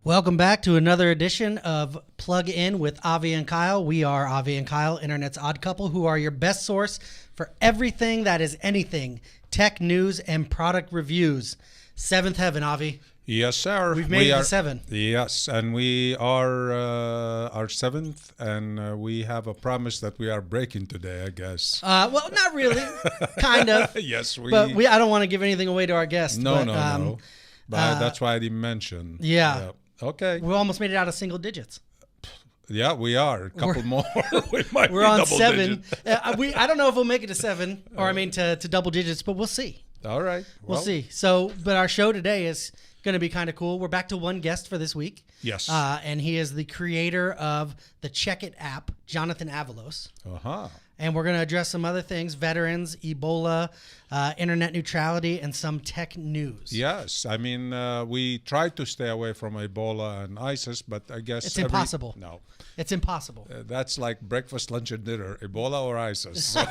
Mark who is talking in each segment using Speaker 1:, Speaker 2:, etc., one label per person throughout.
Speaker 1: Welcome back to another edition of Plug In with Avi and Kyle. We are Avi and Kyle, Internet's odd couple, who are your best source for everything that is anything, tech news and product reviews. Seventh heaven, Avi.
Speaker 2: Yes, sir.
Speaker 1: We've made it to 7.
Speaker 2: Yes, and we are our 7th, and we have a promise that we are breaking today, I guess.
Speaker 1: Well, not really. Kind of.
Speaker 2: Yes,
Speaker 1: But I don't want to give anything away to our guests.
Speaker 2: No. But that's why I didn't mention.
Speaker 1: Yeah.
Speaker 2: Okay.
Speaker 1: We almost made it out of single digits.
Speaker 2: Yeah, we are. A couple more.
Speaker 1: We're on 7. I don't know if we'll make it to 7, or to double digits, but we'll see.
Speaker 2: All right.
Speaker 1: We'll see. So, but our show today is going to be kind of cool. We're back to one guest for this week.
Speaker 2: Yes.
Speaker 1: And he is the creator of the Check It app, Jonathan Avalos.
Speaker 2: Uh-huh.
Speaker 1: And we're going to address some other things, veterans, Ebola, internet neutrality, and some tech news.
Speaker 2: Yes. I mean, we tried to stay away from Ebola and ISIS, but I guess...
Speaker 1: It's impossible.
Speaker 2: No.
Speaker 1: It's impossible.
Speaker 2: That's like breakfast, lunch, and dinner, Ebola or ISIS. So.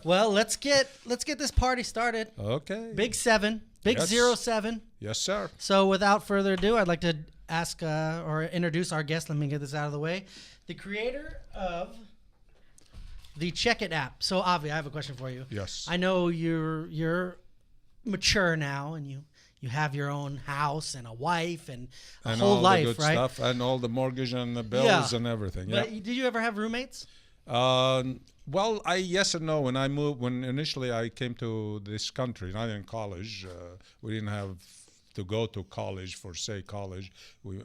Speaker 1: Well, let's get this party started.
Speaker 2: Okay.
Speaker 1: Big 7. Big
Speaker 2: Yes.
Speaker 1: 07.
Speaker 2: Yes, sir.
Speaker 1: So without further ado, I'd like to ask or introduce our guest. Let me get this out of the way. The creator of the Check It app. So, Avi, I have a question for you.
Speaker 2: Yes.
Speaker 1: I know you're mature now, and you have your own house and a wife and a whole
Speaker 2: all
Speaker 1: life,
Speaker 2: the good
Speaker 1: right?
Speaker 2: stuff, and all the mortgage and the bills and everything.
Speaker 1: But
Speaker 2: Yeah.
Speaker 1: did you ever have roommates?
Speaker 2: Well, yes and no. When initially I came to this country, not in college, we didn't have to go to college for college.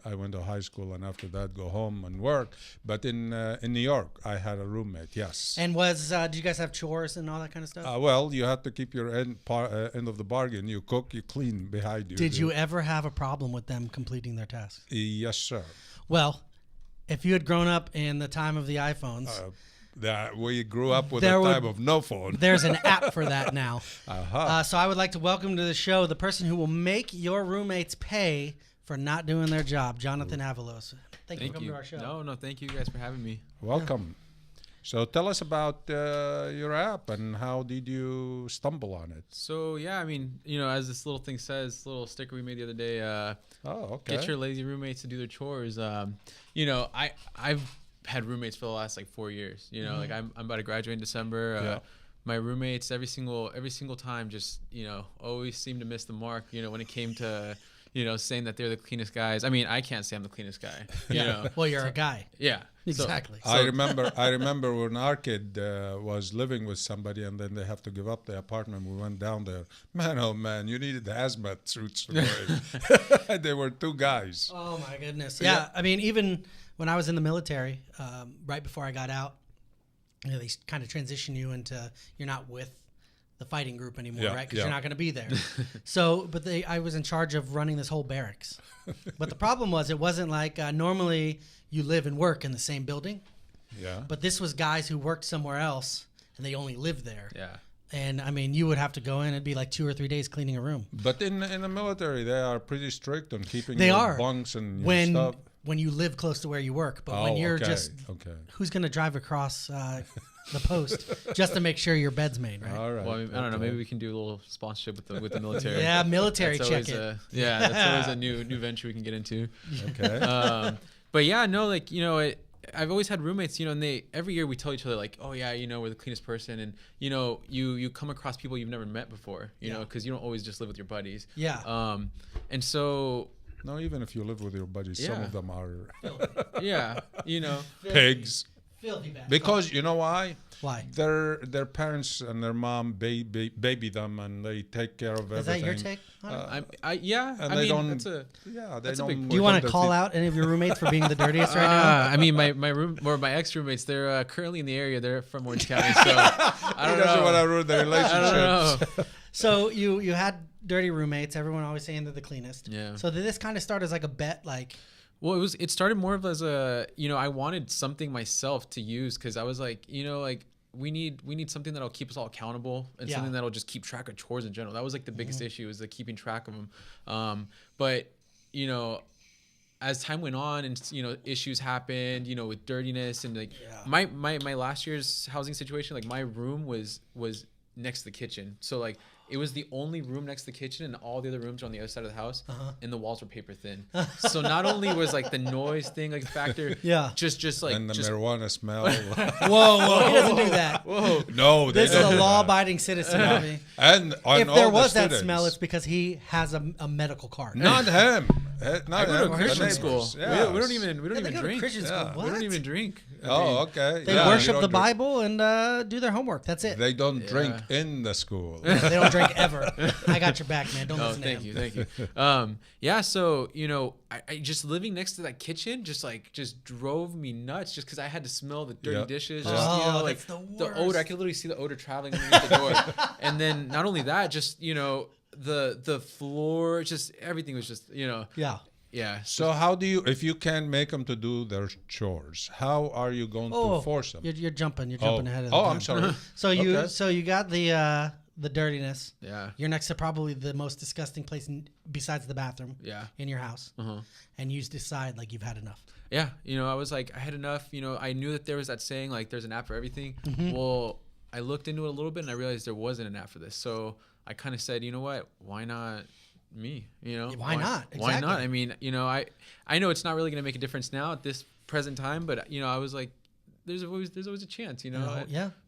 Speaker 2: I went to high school, and after that go home and work. But in New York, I had a roommate. Yes.
Speaker 1: And did you guys have chores and all that kind of stuff?
Speaker 2: Well, you have to keep your end of the bargain. You cook, you clean behind you.
Speaker 1: Did you ever have a problem with them completing their tasks?
Speaker 2: Yes, sir.
Speaker 1: Well, if you had grown up in the time of the iPhones.
Speaker 2: We grew up with a time of no phone.
Speaker 1: There's an app for that now.
Speaker 2: Uh-huh.
Speaker 1: So I would like to welcome to the show the person who will make your roommates pay for not doing their job, Jonathan Avalos. Thank you for coming to our show.
Speaker 3: No, thank you guys for having me.
Speaker 2: Welcome. So tell us about your app and how did you stumble on it?
Speaker 3: So as this little thing says, little sticker we made the other day.
Speaker 2: Okay.
Speaker 3: Get your lazy roommates to do their chores. I've had roommates for the last 4 years. Like I'm about to graduate in December. My roommates every single time just always seem to miss the mark. When it came to saying that they're the cleanest guys. I mean, I can't say I'm the cleanest guy.
Speaker 1: Well, you're a guy.
Speaker 3: Yeah.
Speaker 1: Exactly.
Speaker 2: I remember when our kid was living with somebody, and then they have to give up the apartment. We went down there. Man, oh man, you needed the hazmat suits. They were 2 guys.
Speaker 1: Oh my goodness. Yeah. I mean, even when I was in the military, right before I got out, they kind of transition you into you're not with the fighting group anymore, right? Because you're not going to be there. I was in charge of running this whole barracks. But the problem was it wasn't like normally you live and work in the same building.
Speaker 2: Yeah.
Speaker 1: But this was guys who worked somewhere else and they only lived there.
Speaker 3: Yeah.
Speaker 1: And I mean, you would have to go in. It'd be like 2 or 3 days cleaning a room.
Speaker 2: But in the military, they are pretty strict on keeping
Speaker 1: They
Speaker 2: your
Speaker 1: are.
Speaker 2: bunks and your stuff.
Speaker 1: When you live close to where you work. But when you're who's going to drive across the post just to make sure your bed's made, right?
Speaker 2: All right.
Speaker 3: Well, I don't know. Maybe we can do a little sponsorship with the military.
Speaker 1: Yeah, military
Speaker 3: that's
Speaker 1: check
Speaker 3: always
Speaker 1: it.
Speaker 3: That's always a new venture we can get into.
Speaker 2: Okay.
Speaker 3: But yeah, no, I've always had roommates, and every year we tell each other we're the cleanest person, and you come across people you've never met before, because you don't always just live with your buddies.
Speaker 1: Yeah.
Speaker 3: And so.
Speaker 2: No, even if you live with your buddies, some of them are pigs.
Speaker 1: Filthy bad.
Speaker 2: Because you know why?
Speaker 1: Why?
Speaker 2: Their parents and their mom baby them, and they take care of everything.
Speaker 1: Is that your take? Do you want to call out any of your roommates for being the dirtiest right now?
Speaker 3: I mean, my ex roommates, they're currently in the area. They're from Orange County, so I don't know.
Speaker 2: Doesn't want to ruin the relationships.
Speaker 3: I don't know.
Speaker 1: So you had dirty roommates. Everyone always saying they're the cleanest.
Speaker 3: Yeah.
Speaker 1: So did this kind of start as like a bet,
Speaker 3: Well, it started more of as a, I wanted something myself to use because I was like, we need something that'll keep us all accountable and something that'll just keep track of chores in general. That was like the biggest issue, is the keeping track of them. But as time went on and issues happened, with dirtiness and my last year's housing situation, my room was next to the kitchen. So like it was the only room next to the kitchen, and all the other rooms were on the other side of the house, and the walls were paper thin. So not only was like the noise thing like a factor, just like
Speaker 2: and the marijuana smell.
Speaker 1: Whoa, he doesn't do that.
Speaker 3: Whoa,
Speaker 2: no,
Speaker 1: this is a law-abiding citizen.
Speaker 2: And
Speaker 1: if there was that smell, it's because he has a medical card.
Speaker 2: Not him. Not
Speaker 3: I go
Speaker 2: him.
Speaker 3: to Christian
Speaker 2: The
Speaker 3: school.
Speaker 2: neighbors. Yes.
Speaker 3: We don't even drink.
Speaker 1: Christian school.
Speaker 3: We don't even drink.
Speaker 2: Oh, okay.
Speaker 1: They worship the Bible and do their homework. That's it.
Speaker 2: They don't drink in the school.
Speaker 1: They don't drink ever. I got your back, man. Don't listen to him.
Speaker 3: Thank you. Yeah, so, you know, I just living next to that kitchen just drove me nuts just because I had to smell the dirty dishes. Just, you know, like the odor. I could literally see the odor traveling underneath the door. And then not only that, just, you know, the floor, just everything was just, you know. Yeah.
Speaker 2: So how do you, if you can't make them to do their chores, how are you going to force them?
Speaker 1: You're jumping ahead of the
Speaker 2: I'm sorry.
Speaker 1: So you got the dirtiness.
Speaker 3: Yeah.
Speaker 1: You're next to probably the most disgusting place besides the bathroom.
Speaker 3: Yeah.
Speaker 1: In your house. And you decide like you've had enough.
Speaker 3: Yeah. You know, I was like, I had enough. You know, I knew that there was that saying like there's an app for everything. Well, I looked into it a little bit and I realized there wasn't an app for this. So I kind of said, you know what? Why not me? You know,
Speaker 1: why not? Exactly.
Speaker 3: Why not? I mean, you know, I know it's not really going to make a difference now at this present time, but you know, I was like, there's always a chance, you know.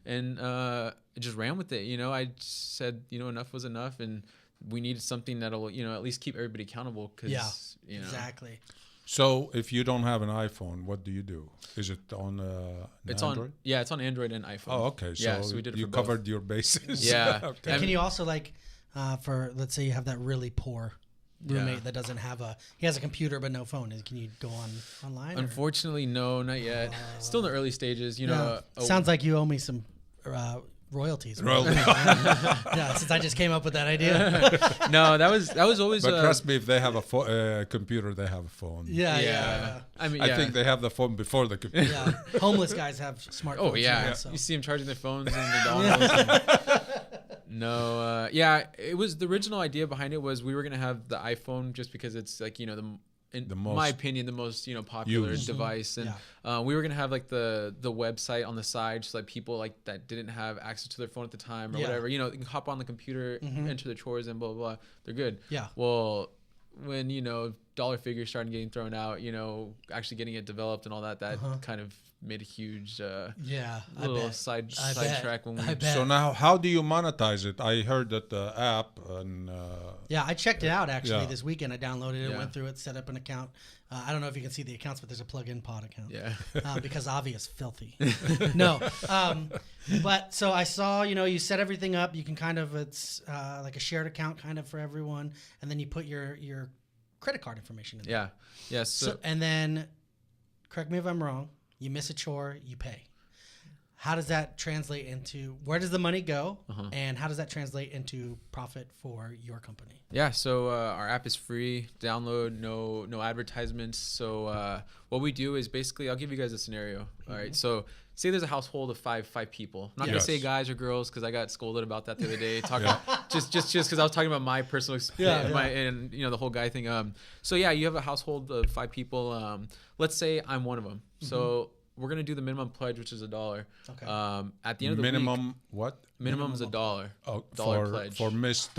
Speaker 3: And I just ran with it. You know, I said, you know, enough was enough, and we needed something that'll, you know, at least keep everybody accountable. Cause, you know.
Speaker 1: Exactly.
Speaker 2: So if you don't have an iPhone, what do you do? Is it on Android?
Speaker 3: It's on Android and iPhone.
Speaker 2: Oh, okay. So
Speaker 3: we did it
Speaker 2: you
Speaker 3: for
Speaker 2: covered
Speaker 3: both.
Speaker 2: your bases.
Speaker 3: Yeah.
Speaker 2: Okay.
Speaker 1: And can you also like, for let's say you have that really poor roommate that doesn't have he has a computer but no phone. Can you go online?
Speaker 3: Unfortunately, no, not yet. Still in the early stages, you know.
Speaker 1: Sounds like you owe me some royalties. Yeah, since I just came up with that idea.
Speaker 3: No, that was always.
Speaker 2: But trust me, if they have a computer, they have a phone.
Speaker 1: Yeah.
Speaker 3: I mean,
Speaker 2: I think they have the phone before the computer.
Speaker 1: Yeah, homeless guys have smartphones.
Speaker 3: Oh yeah,
Speaker 1: so.
Speaker 3: You see them charging their phones and the dongles. No, it was the original idea behind it was we were gonna have the iPhone just because it's like, you know, in my opinion, the most, you know, popular device, and we were gonna have like the website on the side, just like people like that didn't have access to their phone at the time or whatever, you know, they can hop on the computer, enter their chores, and blah blah blah. They're good. Yeah. Well, when, you know, dollar figures started getting thrown out, you know, actually getting it developed and all that kind of made a huge little side track when we.
Speaker 2: So now, how do you monetize it? I heard that the app and.
Speaker 1: I checked it out actually this weekend. I downloaded it, went through it, set up an account. I don't know if you can see the accounts, but there's a plug-in pod account. Yeah. Because Avi is filthy. No. But so I saw, you know, you set everything up. You can kind of, it's like a shared account kind of for everyone, and then you put your credit card information in there.
Speaker 3: Yeah. Yes.
Speaker 1: So, and then, correct me if I'm wrong, you miss a chore, you pay. How does that translate into, where does the money go, and how does that translate into profit for your company?
Speaker 3: Yeah, so our app is free, download, no advertisements. So what we do is basically, I'll give you guys a scenario. All right, so say there's a household of five people. I'm not gonna say guys or girls because I got scolded about that the other day. Just because I was talking about my personal experience and you know, the whole guy thing. So yeah, you have a household of 5 people. Let's say I'm one of them. So we're gonna do the minimum pledge, which is $1. Okay. At the end of the
Speaker 2: minimum
Speaker 3: week,
Speaker 2: what?
Speaker 3: Minimum is $1.
Speaker 2: Oh,
Speaker 3: dollar pledge
Speaker 2: for missed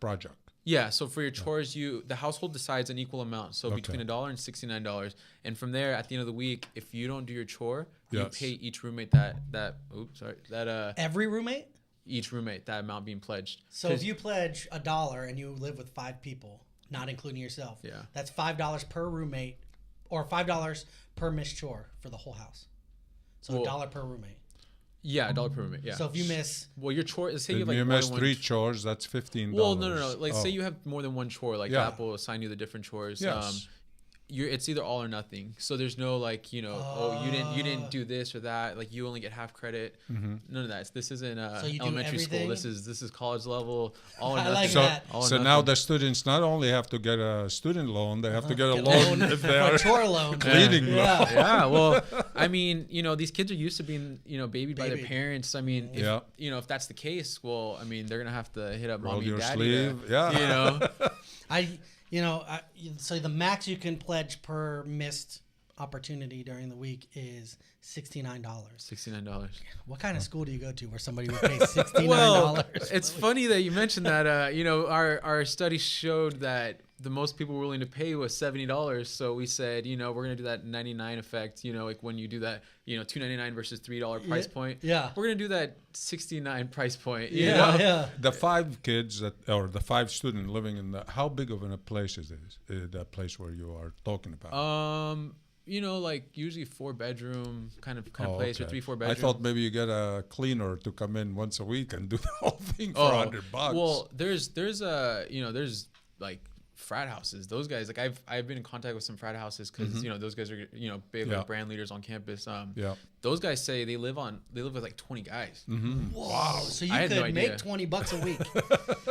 Speaker 2: project.
Speaker 3: Yeah, so for your chores, the household decides an equal amount, so between $1 and $69, and from there, at the end of the week, if you don't do your chore, you pay each roommate
Speaker 1: every roommate.
Speaker 3: Each roommate that amount being pledged.
Speaker 1: So if you pledge $1 and you live with 5 people, not including yourself, that's $5 per roommate, or $5 per missed chore for the whole house. So $1 per roommate.
Speaker 3: Yeah, $1 per roommate. Yeah.
Speaker 1: So if you miss,
Speaker 3: your chore, say
Speaker 2: you miss 3 chores, that's $15.
Speaker 3: Well, no. Like say you have more than one chore, like App will assign you the different chores.
Speaker 2: Yes.
Speaker 3: It's either all or nothing. So there's no like, you know, you didn't do this or that. Like you only get half credit. None of that. This isn't elementary school. This is college level. All or nothing.
Speaker 1: Like that.
Speaker 2: So now the students not only have to get a student loan, they have to get a loan if they are
Speaker 1: chore loan,
Speaker 2: cleaning loan.
Speaker 3: Yeah. Well, I mean, you know, these kids are used to being, you know, babied by their parents. I mean, if, you know, if that's the case, well, I mean, they're gonna have to hit up mommy and daddy. You know.
Speaker 1: So the max you can pledge per missed opportunity during the week is $69.
Speaker 3: $69.
Speaker 1: What kind of school do you go to where somebody would pay $69?
Speaker 3: Well, it's funny that you mentioned that. Our study showed that the most people were willing to pay was $70. So we said, we're gonna do that 99 effect. Like when you do that, $2.99 versus $3 price point.
Speaker 1: Yeah,
Speaker 3: we're gonna do that 69 price point.
Speaker 1: Yeah.
Speaker 2: The 5 kids or the 5 students living in how big of a place is this? That place where you are talking about?
Speaker 3: Like usually 4-bedroom kind of place,
Speaker 2: okay.
Speaker 3: or 3-4 bedrooms.
Speaker 2: I thought maybe you get a cleaner to come in once a week and do the whole thing for $100.
Speaker 3: Well, there's like frat houses. Those guys, like I've been in contact with some frat houses because those guys are big like brand leaders on campus. Those guys say they live with like 20 guys.
Speaker 1: Whoa. Wow. So you could make $20 a week.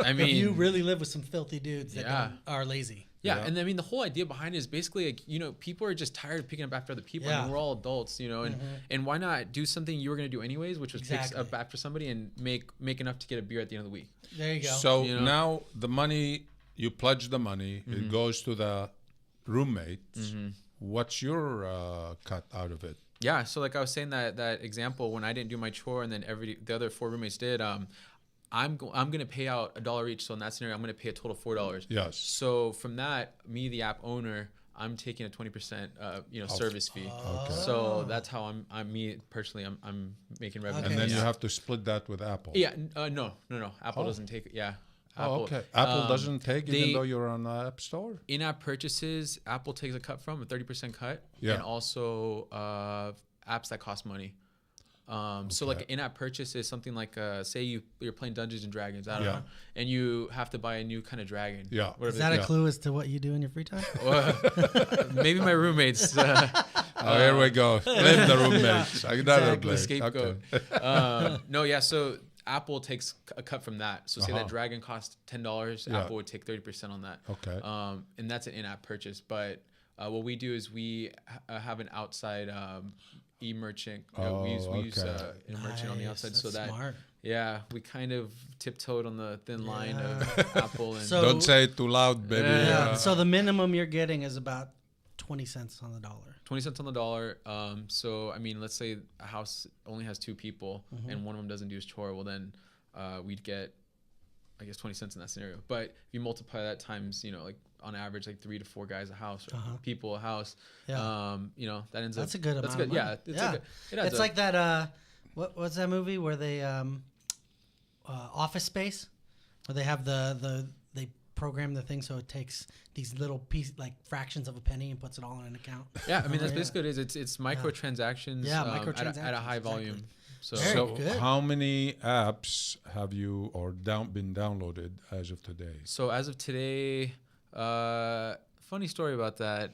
Speaker 3: I mean,
Speaker 1: if you really live with some filthy dudes that are lazy.
Speaker 3: Yeah, and I mean the whole idea behind it is basically like people are just tired of picking up after other people. I mean, we're all adults, and why not do something you were gonna do anyways, which was pick up after somebody and make enough to get a beer at the end of the week.
Speaker 1: There you go.
Speaker 2: So now the money, you pledge the money, it goes to the roommates. What's your cut out of it?
Speaker 3: Yeah, so like I was saying that example when I didn't do my chore and then the other 4 roommates did. I'm gonna pay out $1 each. So in that scenario, I'm gonna pay a total of $4.
Speaker 2: Yes.
Speaker 3: So from that, me, the app owner, I'm taking a 20% service fee.
Speaker 2: Okay.
Speaker 3: So that's how I'm me personally. I'm making revenue.
Speaker 2: And then you have to split that with Apple.
Speaker 3: Yeah. No. Apple doesn't take it. Yeah. Apple,
Speaker 2: okay. Apple doesn't take, even though you're on the App Store?
Speaker 3: In-app purchases, Apple takes a cut from, a 30% cut.
Speaker 2: Yeah.
Speaker 3: And also apps that cost money. So like an in-app purchase is something like, say you're playing Dungeons and Dragons, I don't know, and you have to buy a new kind of dragon.
Speaker 2: Yeah.
Speaker 1: Is that a clue as to what you do in your free time?
Speaker 3: Maybe my roommates.
Speaker 2: Here we go. Blame the roommates. Another blame.
Speaker 3: The scapegoat.
Speaker 2: Okay.
Speaker 3: No, yeah. So Apple takes a cut from that. So say that dragon costs $10, Apple would take 30% on that.
Speaker 2: Okay.
Speaker 3: And that's an in-app purchase. But what we do is we have an outside e-merchant. We use a merchant on the outside.
Speaker 1: That's
Speaker 3: so that
Speaker 1: smart.
Speaker 3: we kind of tiptoed on the thin line of Apple. And
Speaker 1: So-
Speaker 2: Don't say it too loud, baby.
Speaker 1: Yeah. So the minimum you're getting is about 20 cents on the dollar.
Speaker 3: 20 cents on the dollar. So, I mean, let's say a house only has 2 people and one of them doesn't do his chore. Well, then we'd get, I guess, 20 cents in that scenario. But if you multiply that times, like on average, like 3 to 4 guys a house or people a house, that ends up.
Speaker 1: That's a good amount.
Speaker 3: That's good.
Speaker 1: Of money. It's like that. What's that movie where they Office Space, where they have they program the thing so it takes these little like fractions of a penny and puts it all in an account.
Speaker 3: Yeah, I mean that's basically what it is. It's microtransactions.
Speaker 1: Microtransactions
Speaker 3: at a high volume.
Speaker 1: Exactly.
Speaker 3: So
Speaker 1: Good.
Speaker 2: How many apps have you been downloaded as of today?
Speaker 3: So as of today, funny story about that.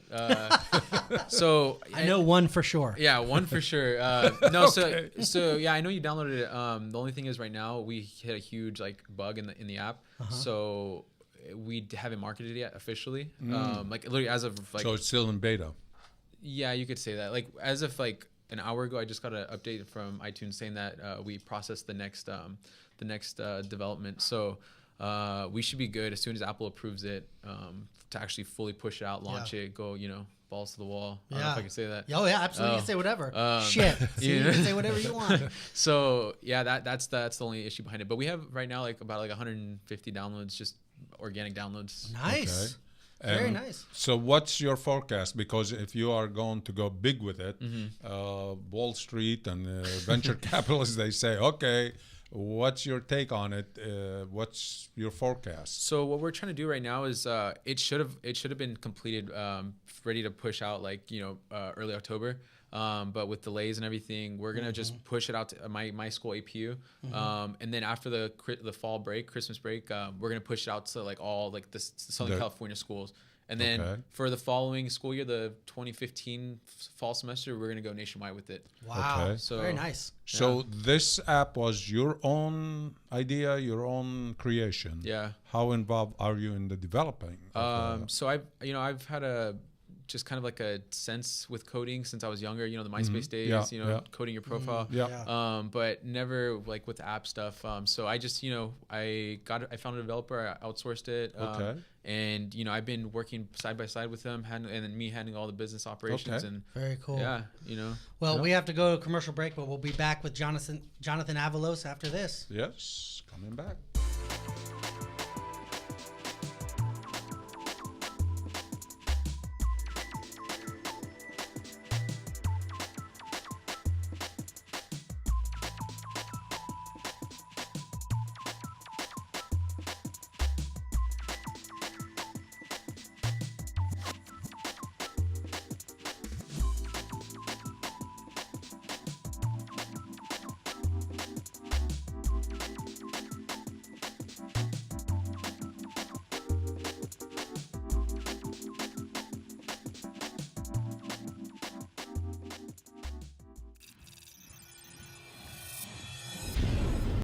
Speaker 3: So
Speaker 1: I know one for sure.
Speaker 3: Yeah, one for sure. No, so yeah, I know you downloaded it. The only thing is right now we hit a huge like bug in the app. So we haven't marketed it yet officially. Like literally as of like.
Speaker 2: So it's still in beta.
Speaker 3: Yeah, you could say that. Like as of like an hour ago, I just got an update from iTunes saying that we processed the next development. So we should be good as soon as Apple approves it to actually fully push it out, launch it, go balls to the wall. I don't know if I can say that.
Speaker 1: Oh yeah, absolutely. You can say whatever. Shit. See, you can say whatever you want.
Speaker 3: So yeah, that's the only issue behind it. But we have right now like about like 150 downloads, just organic downloads.
Speaker 1: Nice.
Speaker 2: Okay.
Speaker 1: Very nice.
Speaker 2: So what's your forecast? Because if you are going to go big with it, Wall Street and venture capitalists, they say, okay, what's your take on it? What's your forecast?
Speaker 3: So what we're trying to do right now is it should have been completed, ready to push out like early October. But with delays and everything, we're gonna just push it out to my school APU, and then after the fall break, Christmas break, we're gonna push it out to like all like the Southern California schools, and then for the following school year, the 2015 fall semester, we're gonna go nationwide with it.
Speaker 1: Wow,
Speaker 2: Okay.
Speaker 3: So
Speaker 1: very nice.
Speaker 2: So this app was your own idea, your own creation.
Speaker 3: Yeah.
Speaker 2: How involved are you in the developing?
Speaker 3: So I've had just kind of like a sense with coding since I was younger, you know, the MySpace days, you know, coding your profile. But never like with the app stuff. So I just, you know, I found a developer, I outsourced it. And, you know, I've been working side by side with them and then me handling all the business operations. And
Speaker 1: very cool.
Speaker 3: Yeah, you know.
Speaker 1: Well, we have to go to a commercial break, but we'll be back with Jonathan Avalos after this.
Speaker 2: Yes, coming back.